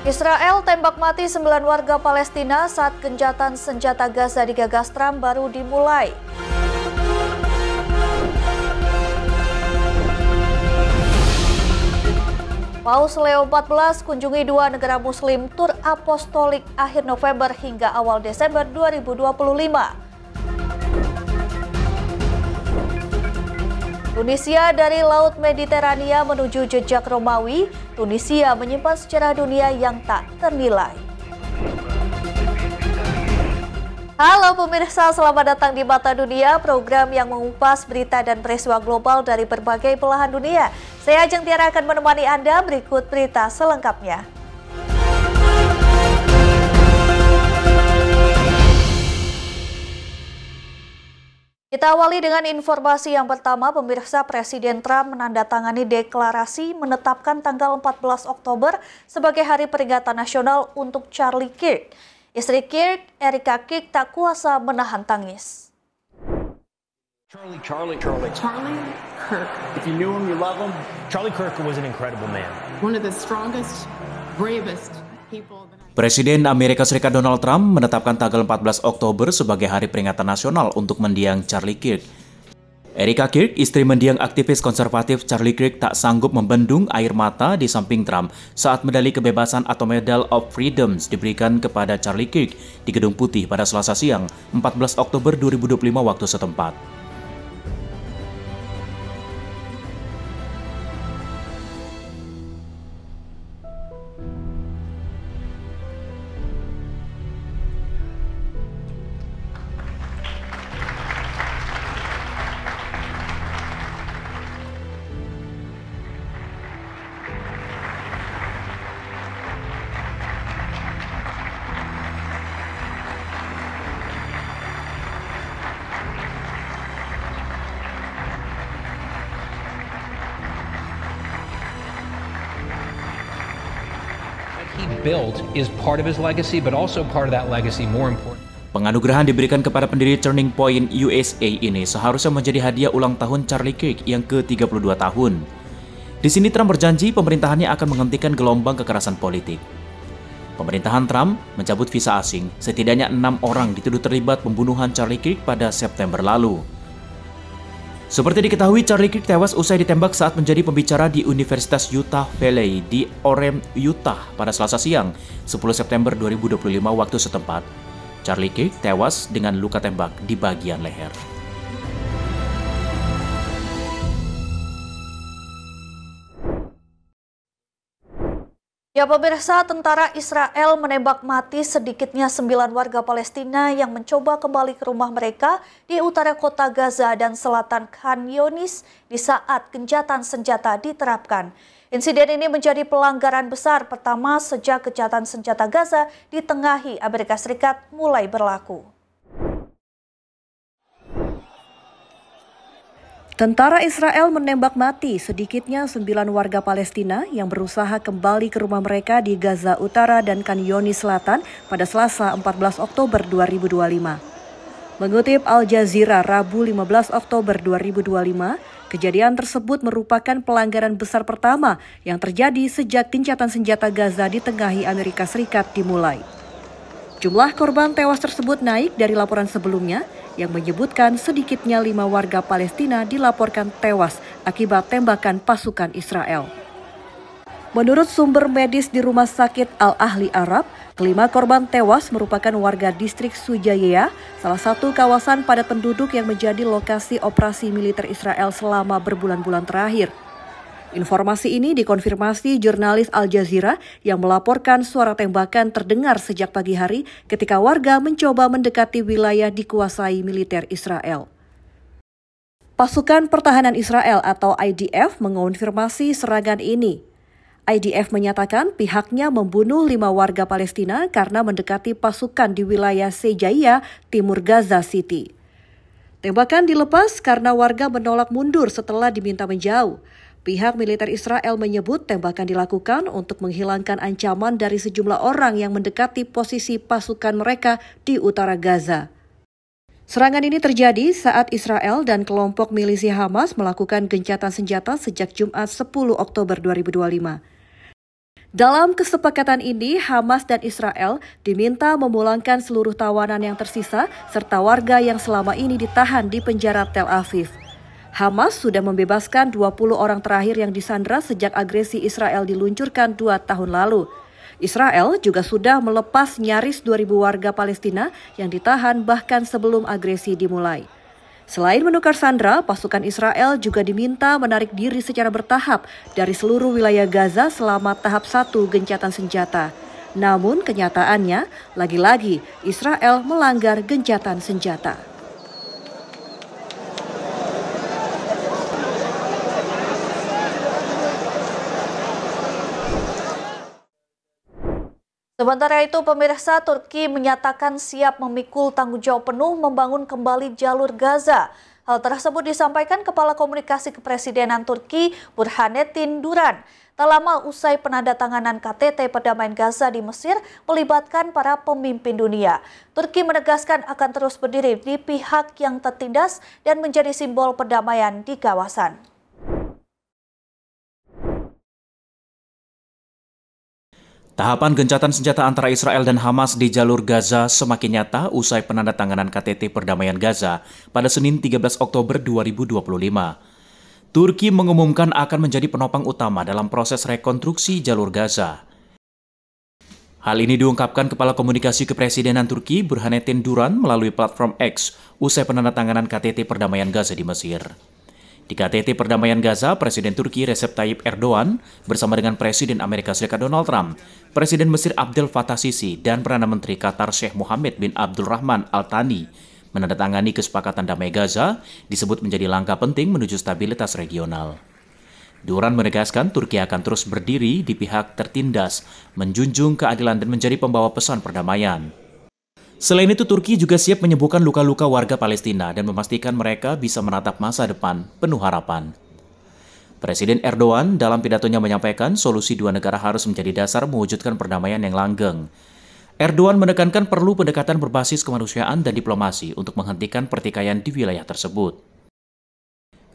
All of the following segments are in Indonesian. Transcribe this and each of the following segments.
Israel tembak mati 9 warga Palestina saat gencatan senjata Gaza digagas Trump baru dimulai. Paus Leo XIV kunjungi 2 negara muslim tur apostolik akhir November hingga awal Desember 2025. Tunisia dari Laut Mediterania menuju jejak Romawi, Tunisia menyimpan sejarah dunia yang tak ternilai. Halo pemirsa, selamat datang di Mata Dunia, program yang mengupas berita dan peristiwa global dari berbagai belahan dunia. Saya Ajeng Tiara akan menemani Anda, berikut berita selengkapnya. Kita awali dengan informasi yang pertama, pemirsa. Presiden Trump menandatangani deklarasi menetapkan tanggal 14 Oktober sebagai hari peringatan nasional untuk Charlie Kirk. Istri Kirk, Erika Kirk, tak kuasa menahan tangis. Charlie Kirk. If you knew him, you love him. Charlie Kirk was an incredible man. One of the strongest, bravest people. Presiden Amerika Serikat Donald Trump menetapkan tanggal 14 Oktober sebagai hari peringatan nasional untuk mendiang Charlie Kirk. Erika Kirk, istri mendiang aktivis konservatif Charlie Kirk, tak sanggup membendung air mata di samping Trump saat medali kebebasan atau Medal of Freedom diberikan kepada Charlie Kirk di Gedung Putih pada Selasa siang, 14 Oktober 2025 waktu setempat. He built is part of his legacy, but also part of that legacy, more important. Penganugerahan diberikan kepada pendiri Turning Point USA ini seharusnya menjadi hadiah ulang tahun Charlie Kirk yang ke-32 tahun. Di sini Trump berjanji pemerintahannya akan menghentikan gelombang kekerasan politik. Pemerintahan Trump mencabut visa asing, setidaknya 6 orang dituduh terlibat pembunuhan Charlie Kirk pada September lalu. Seperti diketahui, Charlie Kirk tewas usai ditembak saat menjadi pembicara di Universitas Utah Valley di Orem, Utah pada Selasa siang, 10 September 2025 waktu setempat. Charlie Kirk tewas dengan luka tembak di bagian leher. Ya pemirsa, tentara Israel menembak mati sedikitnya 9 warga Palestina yang mencoba kembali ke rumah mereka di utara kota Gaza dan selatan Khan Younis di saat gencatan senjata diterapkan. Insiden ini menjadi pelanggaran besar pertama sejak gencatan senjata Gaza ditengahi Amerika Serikat mulai berlaku. Tentara Israel menembak mati sedikitnya 9 warga Palestina yang berusaha kembali ke rumah mereka di Gaza Utara dan Khan Younis Selatan pada Selasa 14 Oktober 2025. Mengutip Al Jazeera Rabu 15 Oktober 2025, kejadian tersebut merupakan pelanggaran besar pertama yang terjadi sejak gencatan senjata Gaza ditengahi Amerika Serikat dimulai. Jumlah korban tewas tersebut naik dari laporan sebelumnya yang menyebutkan sedikitnya 5 warga Palestina dilaporkan tewas akibat tembakan pasukan Israel. Menurut sumber medis di Rumah Sakit Al-Ahli Arab, kelima korban tewas merupakan warga distrik Sujayya, salah satu kawasan padat penduduk yang menjadi lokasi operasi militer Israel selama berbulan-bulan terakhir. Informasi ini dikonfirmasi jurnalis Al Jazeera yang melaporkan suara tembakan terdengar sejak pagi hari ketika warga mencoba mendekati wilayah dikuasai militer Israel. Pasukan Pertahanan Israel atau IDF mengonfirmasi serangan ini. IDF menyatakan pihaknya membunuh 5 warga Palestina karena mendekati pasukan di wilayah Sejaya, timur Gaza City. Tembakan dilepas karena warga menolak mundur setelah diminta menjauh. Pihak militer Israel menyebut tembakan dilakukan untuk menghilangkan ancaman dari sejumlah orang yang mendekati posisi pasukan mereka di utara Gaza. Serangan ini terjadi saat Israel dan kelompok milisi Hamas melakukan gencatan senjata sejak Jumat 10 Oktober 2025. Dalam kesepakatan ini, Hamas dan Israel diminta memulangkan seluruh tawanan yang tersisa serta warga yang selama ini ditahan di penjara Tel Aviv. Hamas sudah membebaskan 20 orang terakhir yang disandra sejak agresi Israel diluncurkan 2 tahun lalu. Israel juga sudah melepas nyaris 2.000 warga Palestina yang ditahan bahkan sebelum agresi dimulai. Selain menukar sandera, pasukan Israel juga diminta menarik diri secara bertahap dari seluruh wilayah Gaza selama tahap 1 gencatan senjata. Namun kenyataannya, lagi-lagi Israel melanggar gencatan senjata. Sementara itu, pemirsa, Turki menyatakan siap memikul tanggung jawab penuh membangun kembali jalur Gaza. Hal tersebut disampaikan Kepala Komunikasi Kepresidenan Turki, Burhanettin Duran. Tak lama usai penandatanganan KTT perdamaian Gaza di Mesir melibatkan para pemimpin dunia. Turki menegaskan akan terus berdiri di pihak yang tertindas dan menjadi simbol perdamaian di kawasan. Tahapan gencatan senjata antara Israel dan Hamas di jalur Gaza semakin nyata usai penandatanganan KTT perdamaian Gaza pada Senin 13 Oktober 2025. Turki mengumumkan akan menjadi penopang utama dalam proses rekonstruksi jalur Gaza. Hal ini diungkapkan Kepala Komunikasi Kepresidenan Turki, Burhanettin Duran, melalui platform X usai penandatanganan KTT perdamaian Gaza di Mesir. Di KTT perdamaian Gaza, Presiden Turki Recep Tayyip Erdogan bersama dengan Presiden Amerika Serikat Donald Trump, Presiden Mesir Abdel Fattah Sisi, dan Perdana Menteri Qatar Sheikh Mohammed bin Abdul Rahman Al Thani menandatangani kesepakatan damai Gaza disebut menjadi langkah penting menuju stabilitas regional. Duran menegaskan Turki akan terus berdiri di pihak tertindas, menjunjung keadilan dan menjadi pembawa pesan perdamaian. Selain itu, Turki juga siap menyembuhkan luka-luka warga Palestina dan memastikan mereka bisa menatap masa depan penuh harapan. Presiden Erdogan dalam pidatonya menyampaikan solusi dua negara harus menjadi dasar mewujudkan perdamaian yang langgeng. Erdogan menekankan perlu pendekatan berbasis kemanusiaan dan diplomasi untuk menghentikan pertikaian di wilayah tersebut.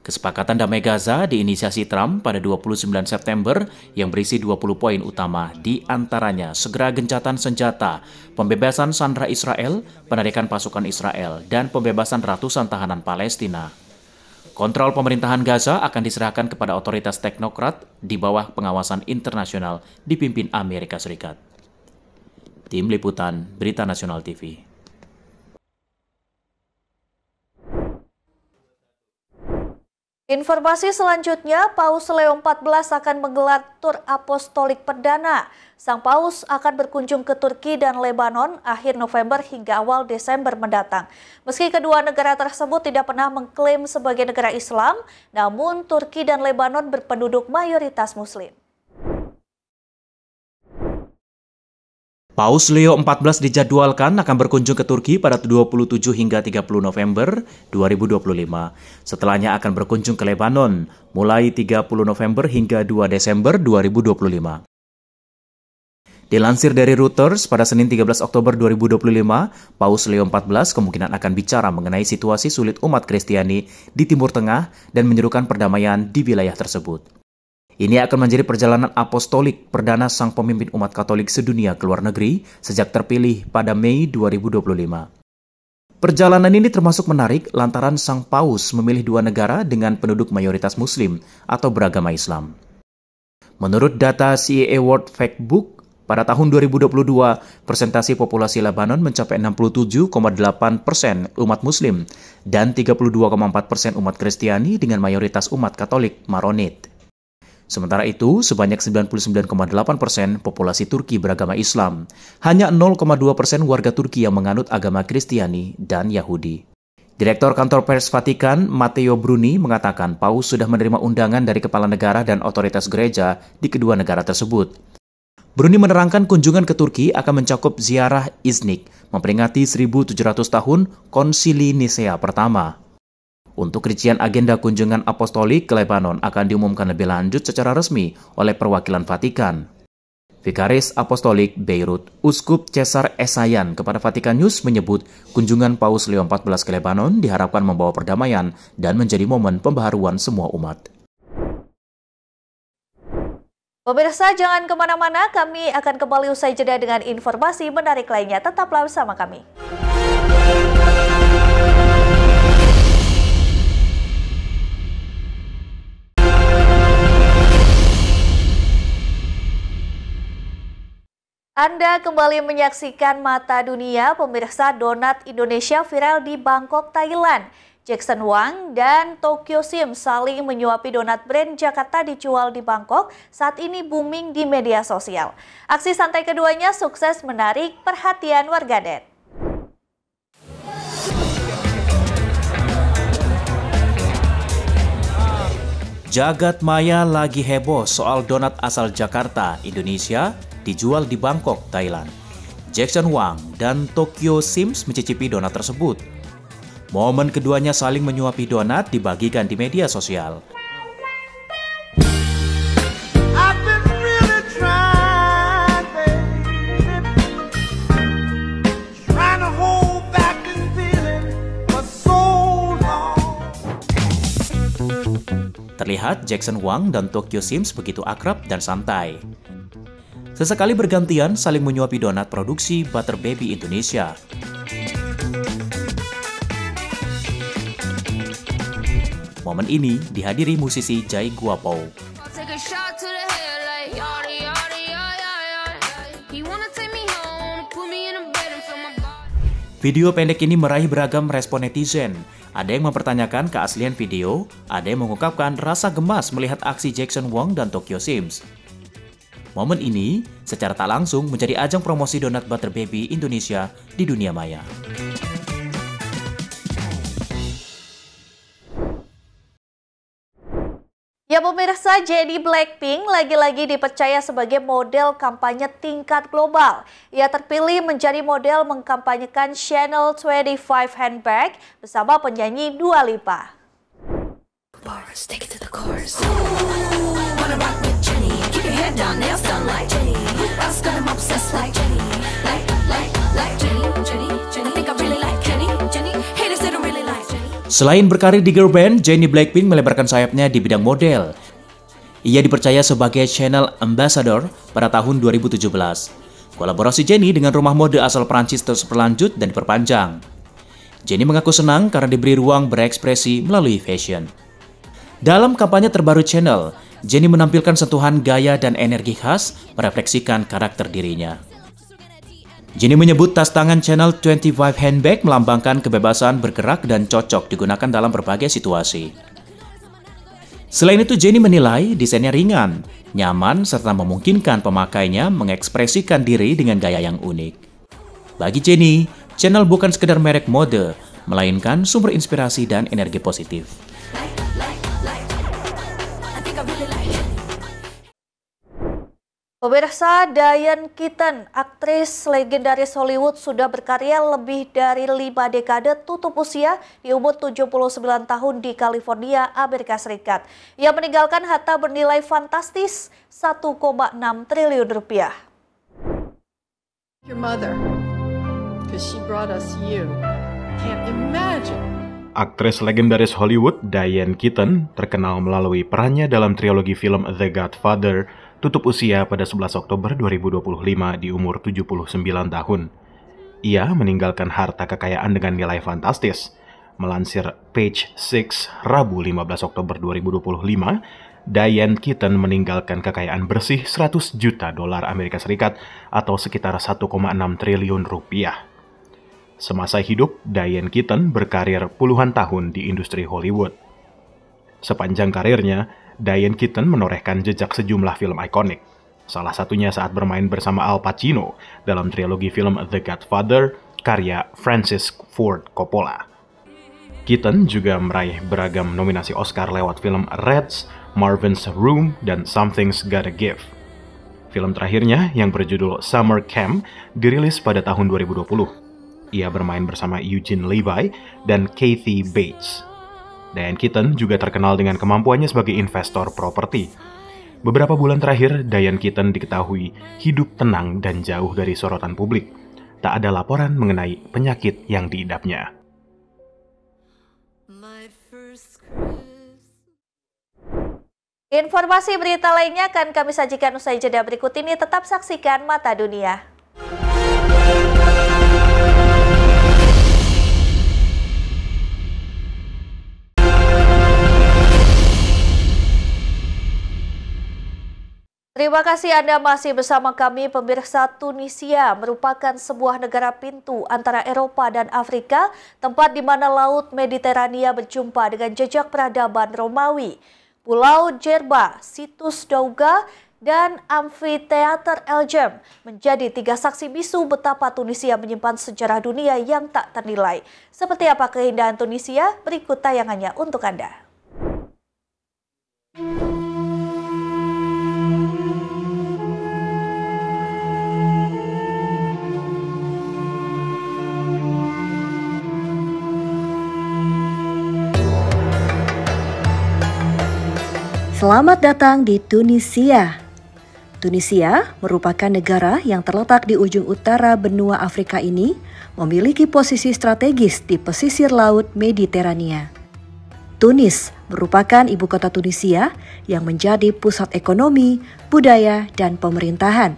Kesepakatan damai Gaza diinisiasi Trump pada 29 September yang berisi 20 poin utama, di antaranya segera gencatan senjata, pembebasan sandera Israel, penarikan pasukan Israel, dan pembebasan ratusan tahanan Palestina. Kontrol pemerintahan Gaza akan diserahkan kepada otoritas teknokrat di bawah pengawasan internasional dipimpin Amerika Serikat. Tim Liputan Berita Nasional TV. Informasi selanjutnya, Paus Leo XIV akan menggelar tur apostolik perdana. Sang Paus akan berkunjung ke Turki dan Lebanon akhir November hingga awal Desember mendatang. Meski kedua negara tersebut tidak pernah mengklaim sebagai negara Islam, namun Turki dan Lebanon berpenduduk mayoritas Muslim. Paus Leo XIV dijadwalkan akan berkunjung ke Turki pada 27 hingga 30 November 2025. Setelahnya akan berkunjung ke Lebanon mulai 30 November hingga 2 Desember 2025. Dilansir dari Reuters, pada Senin 13 Oktober 2025, Paus Leo XIV kemungkinan akan bicara mengenai situasi sulit umat Kristiani di Timur Tengah dan menyerukan perdamaian di wilayah tersebut. Ini akan menjadi perjalanan apostolik perdana sang pemimpin umat Katolik sedunia ke luar negeri sejak terpilih pada Mei 2025. Perjalanan ini termasuk menarik lantaran sang Paus memilih dua negara dengan penduduk mayoritas Muslim atau beragama Islam. Menurut data CEA World Factbook, pada tahun 2022, persentase populasi Lebanon mencapai 67,8% umat Muslim dan 32,4% umat Kristiani dengan mayoritas umat Katolik Maronit. Sementara itu, sebanyak 99,8% populasi Turki beragama Islam. Hanya 0,2% warga Turki yang menganut agama Kristiani dan Yahudi. Direktur Kantor Pers Vatikan, Matteo Bruni, mengatakan Paus sudah menerima undangan dari kepala negara dan otoritas gereja di kedua negara tersebut. Bruni menerangkan kunjungan ke Turki akan mencakup ziarah Iznik, memperingati 1.700 tahun Konsili Nisea pertama. Untuk rincian agenda kunjungan apostolik ke Lebanon akan diumumkan lebih lanjut secara resmi oleh perwakilan Vatikan. Vikaris Apostolik Beirut, Uskup Cesar Esayan kepada Vatikan News menyebut kunjungan Paus Leo XIV ke Lebanon diharapkan membawa perdamaian dan menjadi momen pembaharuan semua umat. Pemirsa, jangan kemana-mana, kami akan kembali usai jeda dengan informasi menarik lainnya. Tetaplah bersama kami. Anda kembali menyaksikan Mata Dunia. Pemirsa, donat Indonesia viral di Bangkok, Thailand. Jackson Wang dan Tokyo Sim saling menyuapi donat brand Jakarta dijual di Bangkok saat ini booming di media sosial. Aksi santai keduanya sukses menarik perhatian warganet. Jagat maya lagi heboh soal donat asal Jakarta, Indonesia dijual di Bangkok, Thailand. Jackson Wang dan Tokyo Sims mencicipi donat tersebut. Momen keduanya saling menyuapi donat dibagikan di media sosial. Terlihat Jackson Wang dan Tokyo Sims begitu akrab dan santai. Sesekali bergantian saling menyuapi donat produksi Butter Baby Indonesia. Momen ini dihadiri musisi Jai Guapo. Video pendek ini meraih beragam respon netizen. Ada yang mempertanyakan keaslian video, ada yang mengungkapkan rasa gemas melihat aksi Jackson Wang dan Tokyo Sims. Momen ini secara tak langsung menjadi ajang promosi donat Butter Baby Indonesia di dunia maya. Ya pemirsa, Jennie Blackpink lagi-lagi dipercaya sebagai model kampanye tingkat global. Ia terpilih menjadi model mengkampanyekan Chanel 25 handbag bersama penyanyi Dua Lipa. Selain berkarir di girl band, Jennie Blackpink melebarkan sayapnya di bidang model. Ia dipercaya sebagai Chanel Ambassador pada tahun 2017. Kolaborasi Jennie dengan rumah mode asal Prancis terus berlanjut dan diperpanjang. Jennie mengaku senang karena diberi ruang berekspresi melalui fashion. Dalam kampanye terbaru Chanel, Jennie menampilkan sentuhan gaya dan energi khas merefleksikan karakter dirinya. Jennie menyebut tas tangan Chanel 25 handbag melambangkan kebebasan bergerak dan cocok digunakan dalam berbagai situasi. Selain itu, Jennie menilai desainnya ringan, nyaman, serta memungkinkan pemakainya mengekspresikan diri dengan gaya yang unik. Bagi Jennie, Chanel bukan sekedar merek mode, melainkan sumber inspirasi dan energi positif. Pemirsa, Diane Keaton, aktris legendaris Hollywood, sudah berkarya lebih dari 5 dekade tutup usia di umur 79 tahun di California, Amerika Serikat. Ia meninggalkan harta bernilai fantastis 1,6 triliun rupiah. Your mother, because she brought us you. Can't imagine. Aktris legendaris Hollywood Diane Keaton terkenal melalui perannya dalam trilogi film The Godfather, tutup usia pada 11 Oktober 2025 di umur 79 tahun. Ia meninggalkan harta kekayaan dengan nilai fantastis. Melansir Page Six, Rabu 15 Oktober 2025, Diane Keaton meninggalkan kekayaan bersih 100 juta dolar Amerika Serikat atau sekitar 1,6 triliun rupiah. Semasa hidup, Diane Keaton berkarir puluhan tahun di industri Hollywood. Sepanjang karirnya, Diane Keaton menorehkan jejak sejumlah film ikonik. Salah satunya saat bermain bersama Al Pacino dalam trilogi film The Godfather, karya Francis Ford Coppola. Keaton juga meraih beragam nominasi Oscar lewat film Reds, Marvin's Room, dan Something's Gotta Give. Film terakhirnya yang berjudul Summer Camp dirilis pada tahun 2020. Ia bermain bersama Eugene Levy dan Kathy Bates. Diane Keaton juga terkenal dengan kemampuannya sebagai investor properti. Beberapa bulan terakhir, Diane Keaton diketahui hidup tenang dan jauh dari sorotan publik. Tak ada laporan mengenai penyakit yang diidapnya. Informasi berita lainnya akan kami sajikan usai jeda berikut ini. Tetap saksikan Mata Dunia. Terima kasih Anda masih bersama kami. Pemirsa, Tunisia merupakan sebuah negara pintu antara Eropa dan Afrika, tempat di mana Laut Mediterania berjumpa dengan jejak peradaban Romawi. Pulau Jerba, situs Douga, dan Amfiteater El Jem menjadi 3 saksi bisu betapa Tunisia menyimpan sejarah dunia yang tak ternilai. Seperti apa keindahan Tunisia? Berikut tayangannya untuk Anda. Selamat datang di Tunisia. Tunisia merupakan negara yang terletak di ujung utara benua Afrika ini, memiliki posisi strategis di pesisir Laut Mediterania. Tunis merupakan ibu kota Tunisia yang menjadi pusat ekonomi, budaya, dan pemerintahan.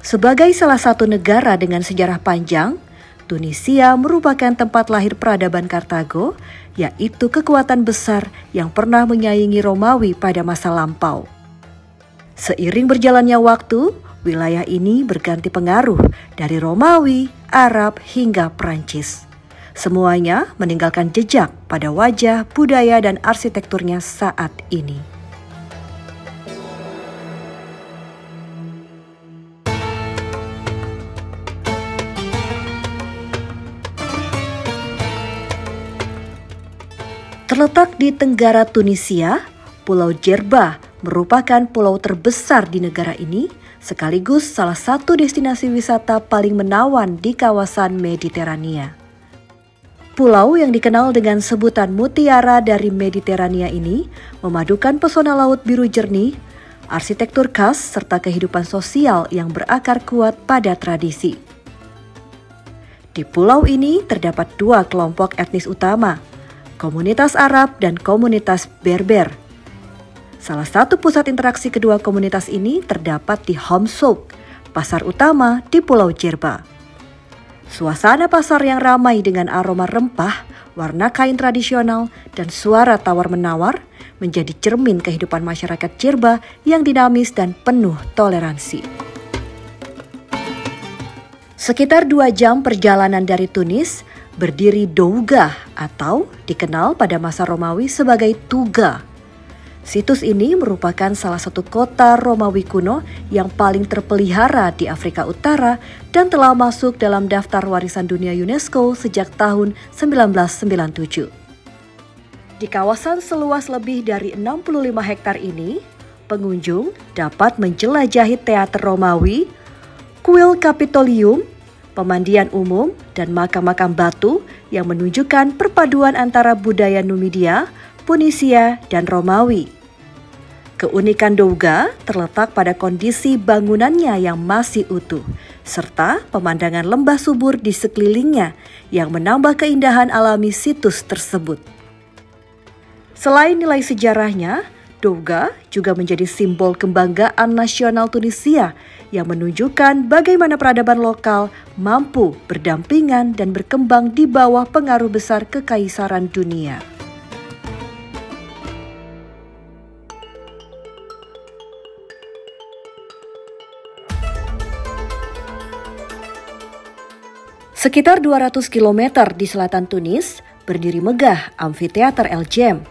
Sebagai salah satu negara dengan sejarah panjang, Tunisia merupakan tempat lahir peradaban Kartago, yaitu kekuatan besar yang pernah menyaingi Romawi pada masa lampau. Seiring berjalannya waktu, wilayah ini berganti pengaruh dari Romawi, Arab, hingga Prancis. Semuanya meninggalkan jejak pada wajah, budaya, dan arsitekturnya saat ini. Terletak di tenggara Tunisia, Pulau Jerba merupakan pulau terbesar di negara ini, sekaligus salah satu destinasi wisata paling menawan di kawasan Mediterania. Pulau yang dikenal dengan sebutan Mutiara dari Mediterania ini memadukan pesona laut biru jernih, arsitektur khas, serta kehidupan sosial yang berakar kuat pada tradisi. Di pulau ini terdapat 2 kelompok etnis utama, komunitas Arab dan komunitas Berber. Salah satu pusat interaksi kedua komunitas ini terdapat di Homsouk, pasar utama di Pulau Jerba. Suasana pasar yang ramai dengan aroma rempah, warna kain tradisional, dan suara tawar-menawar menjadi cermin kehidupan masyarakat Jerba yang dinamis dan penuh toleransi. Sekitar 2 jam perjalanan dari Tunis, berdiri Douga atau dikenal pada masa Romawi sebagai Tuga. Situs ini merupakan salah satu kota Romawi kuno yang paling terpelihara di Afrika Utara dan telah masuk dalam daftar warisan dunia UNESCO sejak tahun 1997. Di kawasan seluas lebih dari 65 hektar ini, pengunjung dapat menjelajahi teater Romawi, kuil Kapitolium, pemandian umum, dan makam-makam batu yang menunjukkan perpaduan antara budaya Numidia, Punisia, dan Romawi. Keunikan Douga terletak pada kondisi bangunannya yang masih utuh, serta pemandangan lembah subur di sekelilingnya yang menambah keindahan alami situs tersebut. Selain nilai sejarahnya, Douga juga menjadi simbol kebanggaan nasional Tunisia yang menunjukkan bagaimana peradaban lokal mampu berdampingan dan berkembang di bawah pengaruh besar kekaisaran dunia. Sekitar 200 km di selatan Tunis, berdiri megah Amfiteater El Jem.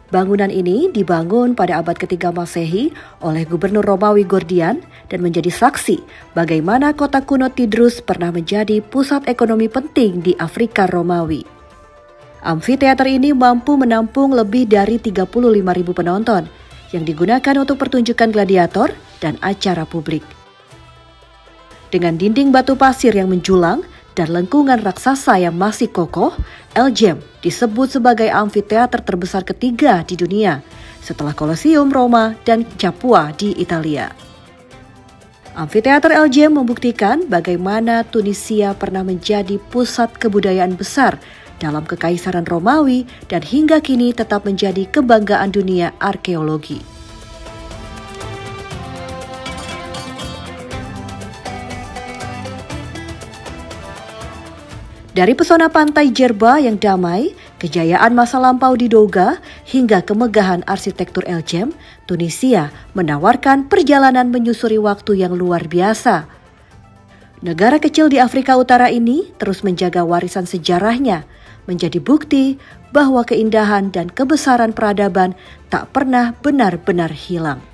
Bangunan ini dibangun pada abad ketiga Masehi oleh Gubernur Romawi Gordian dan menjadi saksi bagaimana kota kuno Tidrus pernah menjadi pusat ekonomi penting di Afrika Romawi. Amfiteater ini mampu menampung lebih dari 35.000 penonton yang digunakan untuk pertunjukan gladiator dan acara publik. Dengan dinding batu pasir yang menjulang dan lengkungan raksasa yang masih kokoh, El Jem disebut sebagai amfiteater terbesar ketiga di dunia setelah Colosseum Roma dan Capua di Italia. Amfiteater El Jem membuktikan bagaimana Tunisia pernah menjadi pusat kebudayaan besar dalam Kekaisaran Romawi dan hingga kini tetap menjadi kebanggaan dunia arkeologi. Dari pesona pantai Jerba yang damai, kejayaan masa lampau di Doga, hingga kemegahan arsitektur El Jem, Tunisia menawarkan perjalanan menyusuri waktu yang luar biasa. Negara kecil di Afrika Utara ini terus menjaga warisan sejarahnya, menjadi bukti bahwa keindahan dan kebesaran peradaban tak pernah benar-benar hilang.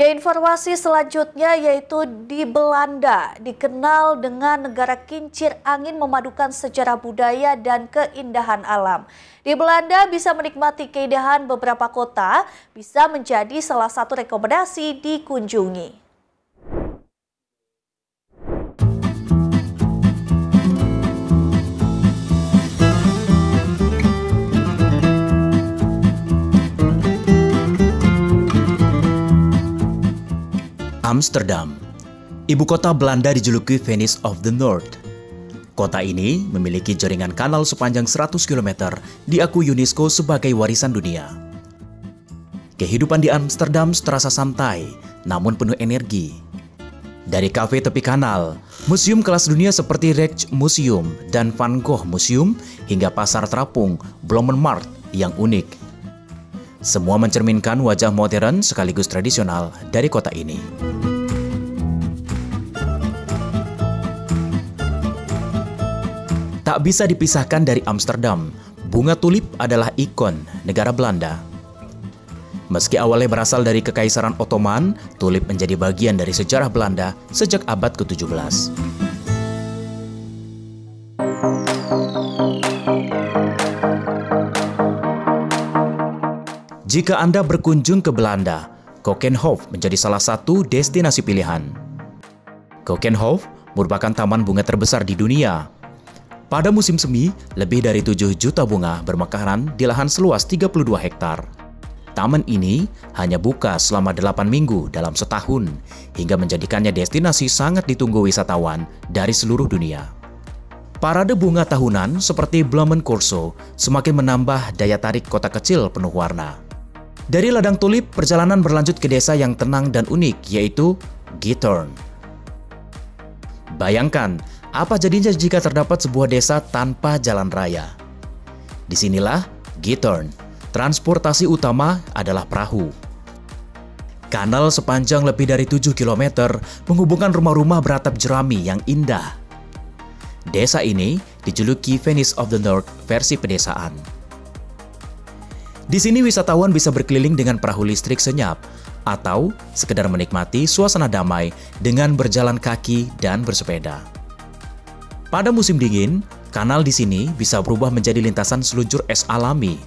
Ya, informasi selanjutnya yaitu di Belanda, dikenal dengan negara kincir angin memadukan sejarah budaya dan keindahan alam. Di Belanda bisa menikmati keindahan beberapa kota, bisa menjadi salah satu rekomendasi dikunjungi. Amsterdam, ibu kota Belanda dijuluki Venice of the North. Kota ini memiliki jaringan kanal sepanjang 100 km, diakui UNESCO sebagai warisan dunia. Kehidupan di Amsterdam terasa santai, namun penuh energi. Dari kafe tepi kanal, museum kelas dunia seperti Rijksmuseum dan Van Gogh Museum, hingga pasar terapung Bloemenmarkt yang unik. Semua mencerminkan wajah modern sekaligus tradisional dari kota ini. Tak bisa dipisahkan dari Amsterdam, bunga tulip adalah ikon negara Belanda. Meski awalnya berasal dari Kekaisaran Ottoman, tulip menjadi bagian dari sejarah Belanda sejak abad ke-17. Jika Anda berkunjung ke Belanda, Keukenhof menjadi salah satu destinasi pilihan. Keukenhof merupakan taman bunga terbesar di dunia. Pada musim semi, lebih dari 7 juta bunga bermekaran di lahan seluas 32 hektar. Taman ini hanya buka selama 8 minggu dalam setahun, hingga menjadikannya destinasi sangat ditunggu wisatawan dari seluruh dunia. Parade bunga tahunan seperti Bloemencorso semakin menambah daya tarik kota kecil penuh warna. Dari ladang tulip, perjalanan berlanjut ke desa yang tenang dan unik, yaitu Giethoorn. Bayangkan, apa jadinya jika terdapat sebuah desa tanpa jalan raya? Disinilah Giethoorn. Transportasi utama adalah perahu. Kanal sepanjang lebih dari 7 km menghubungkan rumah-rumah beratap jerami yang indah. Desa ini dijuluki Venice of the North versi pedesaan. Di sini wisatawan bisa berkeliling dengan perahu listrik senyap atau sekedar menikmati suasana damai dengan berjalan kaki dan bersepeda. Pada musim dingin, kanal di sini bisa berubah menjadi lintasan seluncur es alami.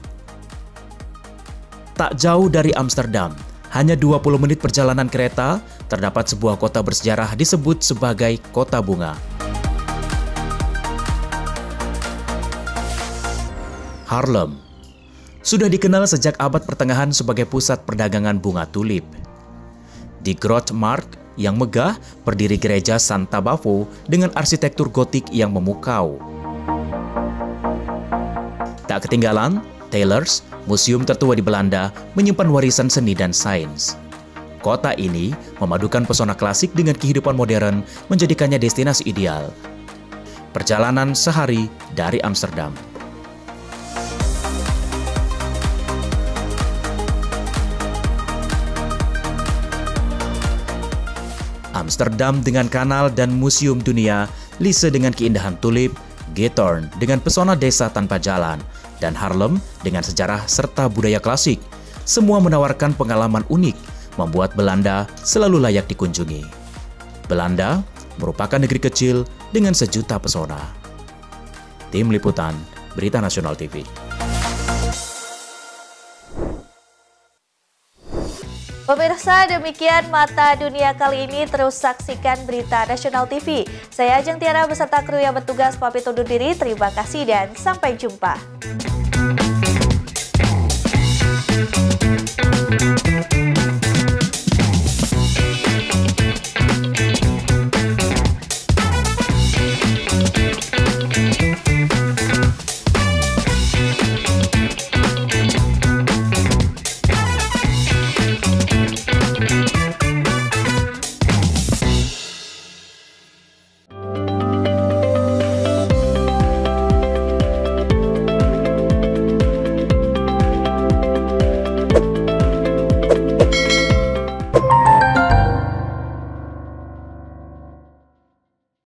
Tak jauh dari Amsterdam, hanya 20 menit perjalanan kereta, terdapat sebuah kota bersejarah disebut sebagai Kota Bunga. Haarlem sudah dikenal sejak abad pertengahan sebagai pusat perdagangan bunga tulip. Di Grote Markt yang megah berdiri gereja Santa Bavo dengan arsitektur gotik yang memukau. Tak ketinggalan, Teylers, museum tertua di Belanda, menyimpan warisan seni dan sains. Kota ini memadukan pesona klasik dengan kehidupan modern, menjadikannya destinasi ideal. Perjalanan sehari dari Amsterdam. Amsterdam dengan kanal dan museum dunia, Liese dengan keindahan tulip, Giethoorn dengan pesona desa tanpa jalan, dan Haarlem dengan sejarah serta budaya klasik. Semua menawarkan pengalaman unik, membuat Belanda selalu layak dikunjungi. Belanda merupakan negeri kecil dengan sejuta pesona. Tim Liputan, Berita Nasional TV. Pemirsa, demikian Mata Dunia kali ini. Terus saksikan Berita Nasional TV. Saya Ajeng Tiara beserta kru yang bertugas pamit undur diri. Terima kasih dan sampai jumpa.